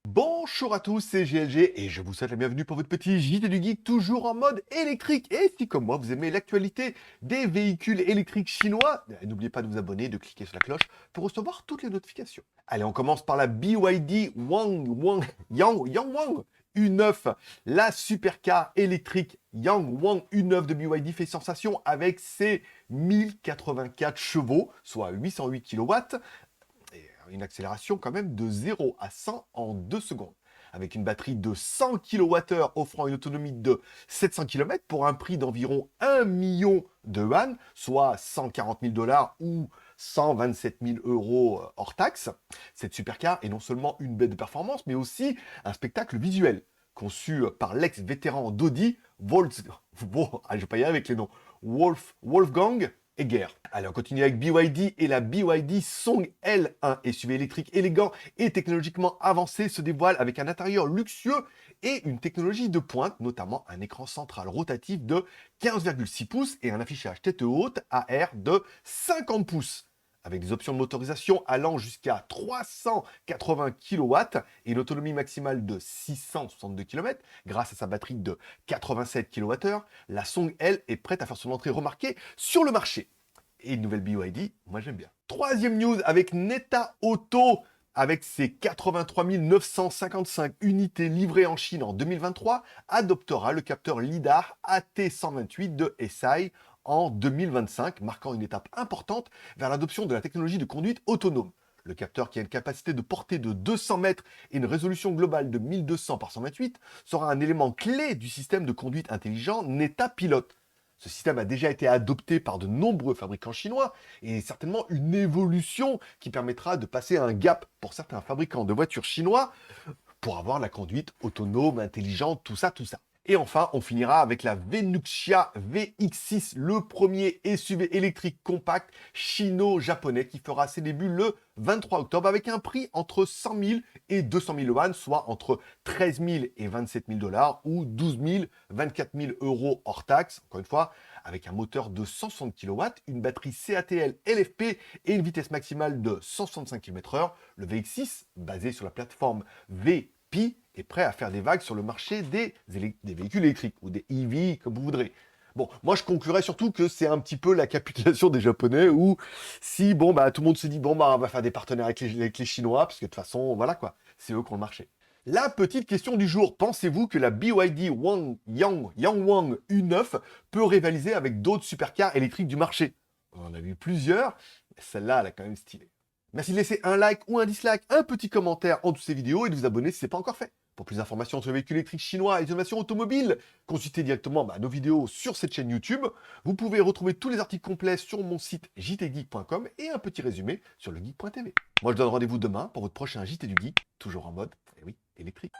Bonjour à tous, c'est GLG et je vous souhaite la bienvenue pour votre petit JT du Geek, toujours en mode électrique. Et si comme moi vous aimez l'actualité des véhicules électriques chinois, n'oubliez pas de vous abonner et de cliquer sur la cloche pour recevoir toutes les notifications. Allez, on commence par la BYD Yangwang U9. La supercar électrique Yangwang U9 de BYD fait sensation avec ses 1084 chevaux, soit 808 kW, une accélération quand même de 0 à 100 en 2 secondes. Avec une batterie de 100 kWh offrant une autonomie de 700 km pour un prix d'environ 1 million de yuan, soit 140 000 $ ou 127 000 € hors taxe. Cette supercar est non seulement une bête de performance, mais aussi un spectacle visuel. Conçu par l'ex-vétéran d'Audi, je vais pas y aller avec les noms, Wolfgang Egger. Allez, on continue avec BYD et la BYD Song L, un SUV électrique élégant et technologiquement avancé, se dévoile avec un intérieur luxueux et une technologie de pointe, notamment un écran central rotatif de 15,6 pouces et un affichage tête haute AR de 50 pouces. Avec des options de motorisation allant jusqu'à 380 kW et une autonomie maximale de 662 km, grâce à sa batterie de 87 kWh, la Song L est prête à faire son entrée remarquée sur le marché. Et une nouvelle BYD, moi j'aime bien. Troisième news avec Neta Auto, avec ses 83 955 unités livrées en Chine en 2023, adoptera le capteur LiDAR AT128 de SAI en 2025, marquant une étape importante vers l'adoption de la technologie de conduite autonome. Le capteur, qui a une capacité de portée de 200 mètres et une résolution globale de 1200 par 128, sera un élément clé du système de conduite intelligent Neta Pilote. Ce système a déjà été adopté par de nombreux fabricants chinois et est certainement une évolution qui permettra de passer un gap pour certains fabricants de voitures chinois pour avoir la conduite autonome, intelligente, tout ça, tout ça. Et enfin, on finira avec la Venuxia VX6, le premier SUV électrique compact chino-japonais qui fera ses débuts le 23 octobre avec un prix entre 100 000 et 200 000 yuan, soit entre 13 000 et 27 000 $ ou 12 000, 24 000 € hors taxe. Encore une fois, avec un moteur de 160 kW, une batterie CATL LFP et une vitesse maximale de 165 km/h, le VX6, basé sur la plateforme VP, est prêt à faire des vagues sur le marché des véhicules électriques, ou des EV, comme vous voudrez. Bon, moi je conclurais surtout que c'est un petit peu la capitulation des Japonais, où si, bon, bah tout le monde se dit, bon, bah on va faire des partenaires avec les Chinois, parce que de toute façon, voilà quoi, c'est eux qui ont le marché. La petite question du jour, pensez-vous que la BYD Yangwang U9 peut rivaliser avec d'autres supercars électriques du marché? On en a vu plusieurs, mais celle-là, elle est quand même stylée. Merci de laisser un like ou un dislike, un petit commentaire en dessous de ces vidéos et de vous abonner si ce n'est pas encore fait. Pour plus d'informations sur les véhicules électriques chinois et les innovations automobiles, consultez directement nos vidéos sur cette chaîne YouTube. Vous pouvez retrouver tous les articles complets sur mon site jtgeek.com et un petit résumé sur le geek.tv. Moi je donne rendez-vous demain pour votre prochain JT du Geek, toujours en mode, eh oui, électrique.